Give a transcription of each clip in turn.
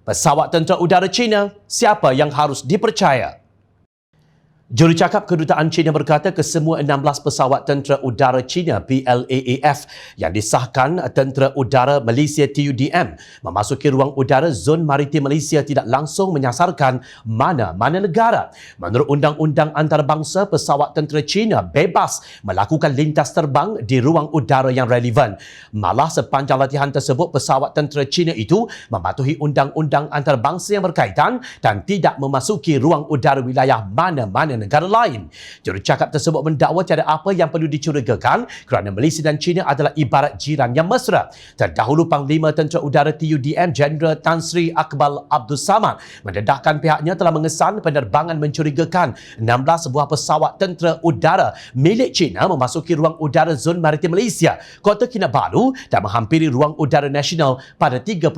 Pesawat tentera udara China, siapa yang harus dipercaya? Jurucakap Kedutaan China berkata kesemua 16 pesawat tentera udara China PLAAF yang disahkan Tentera Udara Malaysia TUDM memasuki ruang udara zon maritim Malaysia tidak langsung menyasarkan mana-mana negara. Menurut Undang-Undang Antarabangsa, pesawat tentera China bebas melakukan lintas terbang di ruang udara yang relevan. Malah sepanjang latihan tersebut, pesawat tentera China itu mematuhi Undang-Undang Antarabangsa yang berkaitan dan tidak memasuki ruang udara wilayah mana-mana negara lain. Jurucakap tersebut mendakwa tiada apa yang perlu dicurigakan kerana Malaysia dan China adalah ibarat jiran yang mesra. Terdahulu Panglima Tentera Udara TUDM Jeneral Tan Sri Akmal Abdul Samad mendedahkan pihaknya telah mengesan penerbangan mencurigakan 16 buah pesawat tentera udara milik China memasuki ruang udara zon maritim Malaysia, Kota Kinabalu dan menghampiri ruang udara nasional pada 31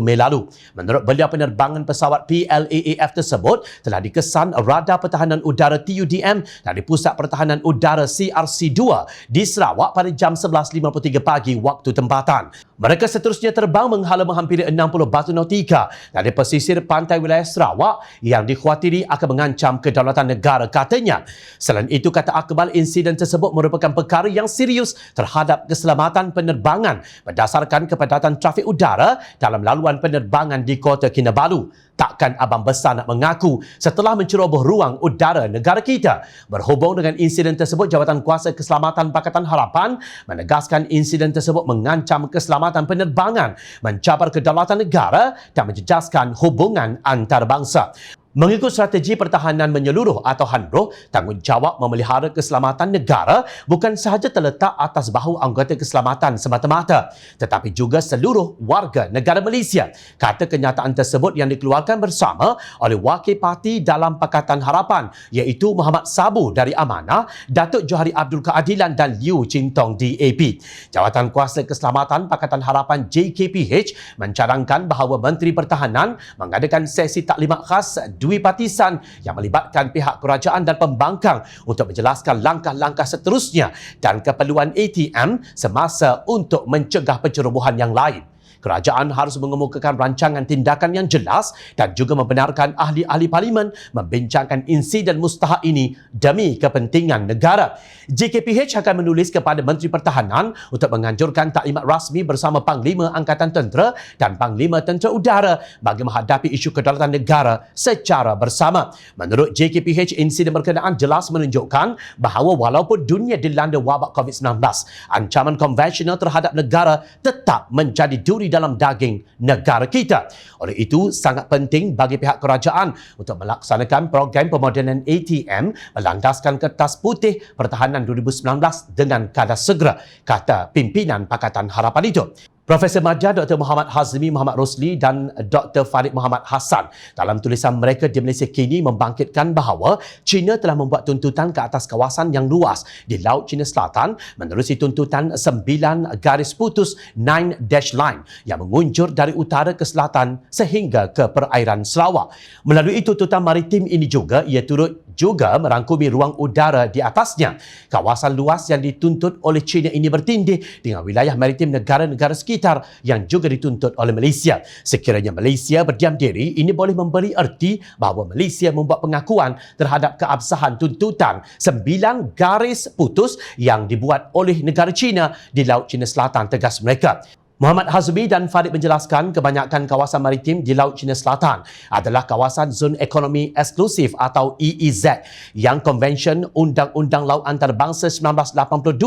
Mei lalu. Menurut beliau, penerbangan pesawat PLAAF tersebut telah dikesan Radar Pertahanan Udara TUDM dari Pusat Pertahanan Udara CRC-2 di Sarawak pada jam 11.53 pagi waktu tempatan. Mereka seterusnya terbang menghampiri 60 batu nautika dari pesisir pantai wilayah Sarawak yang dikhawatiri akan mengancam kedaulatan negara, katanya. Selain itu, kata Akmal, insiden tersebut merupakan perkara yang serius terhadap keselamatan penerbangan berdasarkan kepadatan trafik udara dalam laluan penerbangan di Kota Kinabalu. Takkan abang besar nak mengaku setelah menceroboh ruang udara negara kita. Berhubung dengan insiden tersebut, Jawatan Kuasa Keselamatan Pakatan Harapan menegaskan insiden tersebut mengancam keselamatan penerbangan, mencabar kedaulatan negara dan menjejaskan hubungan antarabangsa. Mengikut strategi pertahanan menyeluruh atau HANROH, tanggungjawab memelihara keselamatan negara bukan sahaja terletak atas bahu anggota keselamatan semata-mata, tetapi juga seluruh warga negara Malaysia. Kata kenyataan tersebut yang dikeluarkan bersama oleh Wakil Parti dalam Pakatan Harapan iaitu Muhammad Sabu dari Amanah, Datuk Johari Abdul Keadilan dan Liu Chintong DAP. Jawatan Kuasa Keselamatan Pakatan Harapan JKPH mencadangkan bahawa Menteri Pertahanan mengadakan sesi taklimat khas dwipartisan yang melibatkan pihak kerajaan dan pembangkang untuk menjelaskan langkah-langkah seterusnya dan keperluan ATM semasa untuk mencegah pencerobohan yang lain. Kerajaan harus mengemukakan rancangan tindakan yang jelas dan juga membenarkan ahli-ahli parlimen membincangkan insiden mustahak ini demi kepentingan negara. JKPH akan menulis kepada Menteri Pertahanan untuk menganjurkan taklimat rasmi bersama Panglima Angkatan Tentera dan Panglima Tentera Udara bagi menghadapi isu kedaulatan negara secara bersama. Menurut JKPH, insiden berkenaan jelas menunjukkan bahawa walaupun dunia dilanda wabak COVID-19, ancaman konvensional terhadap negara tetap menjadi duri dalam daging negara kita. Oleh itu, sangat penting bagi pihak kerajaan untuk melaksanakan program pemodenan ATM berlandaskan Kertas Putih Pertahanan 2019 dengan kadar segera, kata pimpinan Pakatan Harapan itu. Profesor Madya Dr. Muhammad Hazmi Muhammad Rosli dan Dr. Farid Muhammad Hassan dalam tulisan mereka di Malaysia Kini membangkitkan bahawa China telah membuat tuntutan ke atas kawasan yang luas di Laut China Selatan menerusi tuntutan 9 garis putus 9 dash line yang mengunjur dari utara ke selatan sehingga ke perairan Sarawak. Melalui tuntutan maritim ini juga, ia turut juga merangkumi ruang udara di atasnya. Kawasan luas yang dituntut oleh China ini bertindih dengan wilayah maritim negara-negara sekitar yang juga dituntut oleh Malaysia. Sekiranya Malaysia berdiam diri, ini boleh memberi erti bahawa Malaysia membuat pengakuan terhadap keabsahan tuntutan 9 garis putus yang dibuat oleh negara China di Laut China Selatan, tegas mereka. Muhammad Hazmi dan Farid menjelaskan kebanyakan kawasan maritim di Laut China Selatan adalah kawasan Zon Ekonomi Eksklusif atau EEZ yang Konvensyen Undang-Undang Laut Antarabangsa 1982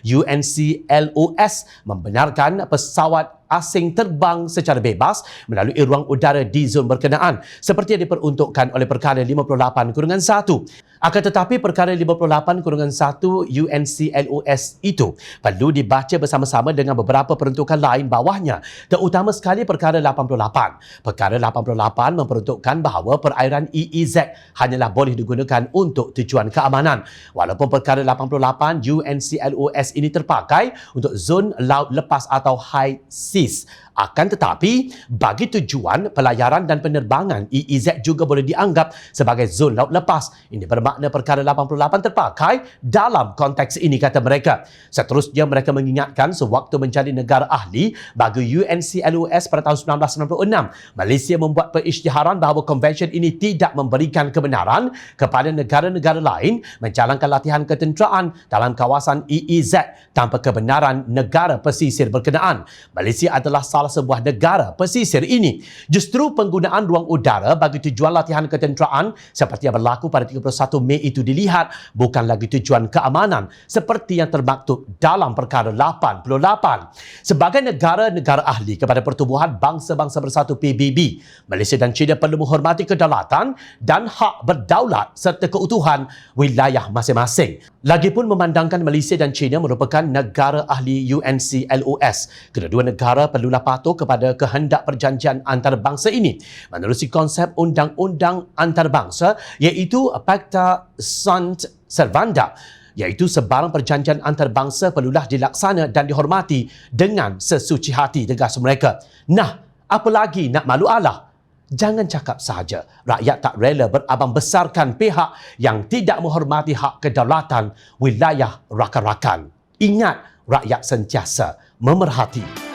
UNCLOS membenarkan pesawat asing terbang secara bebas melalui ruang udara di zon berkenaan seperti yang diperuntukkan oleh Perkara 58/1. Akan tetapi Perkara 58/1 UNCLOS itu perlu dibaca bersama-sama dengan beberapa peruntukan lain bawahnya, terutama sekali Perkara 88. Perkara 88 memperuntukkan bahawa perairan EEZ hanyalah boleh digunakan untuk tujuan keamanan. Walaupun Perkara 88 UNCLOS ini terpakai untuk zon laut lepas atau high sea overseas. Akan tetapi, bagi tujuan pelayaran dan penerbangan, EEZ juga boleh dianggap sebagai zon laut lepas. Ini bermakna perkara 88 terpakai dalam konteks ini, kata mereka. Seterusnya, mereka mengingatkan sewaktu menjadi negara ahli bagi UNCLOS pada tahun 1996, Malaysia membuat perisytiharan bahawa konvensyen ini tidak memberikan kebenaran kepada negara-negara lain menjalankan latihan ketenteraan dalam kawasan EEZ tanpa kebenaran negara pesisir berkenaan. Malaysia adalah salah sebuah negara pesisir ini. Justru penggunaan ruang udara bagi tujuan latihan ketenteraan seperti yang berlaku pada 31 Mei itu dilihat bukan lagi tujuan keamanan seperti yang termaktub dalam perkara 88. Sebagai negara-negara ahli kepada Pertubuhan Bangsa-Bangsa Bersatu PBB, Malaysia dan China perlu menghormati kedaulatan dan hak berdaulat serta keutuhan wilayah masing-masing. Lagipun memandangkan Malaysia dan China merupakan negara ahli UNCLOS, kedua-dua negara perlulah patuh kepada kehendak perjanjian antarabangsa ini menerusi konsep undang-undang antarabangsa iaitu Pacta Sunt Servanda, iaitu sebarang perjanjian antarabangsa perlulah dilaksana dan dihormati dengan sesuci hati, tegas mereka. Nah, apa lagi nak malu Allah? Jangan cakap sahaja. Rakyat tak rela berabang besarkan pihak yang tidak menghormati hak kedaulatan wilayah rakan-rakan. Ingat, rakyat sentiasa memerhati.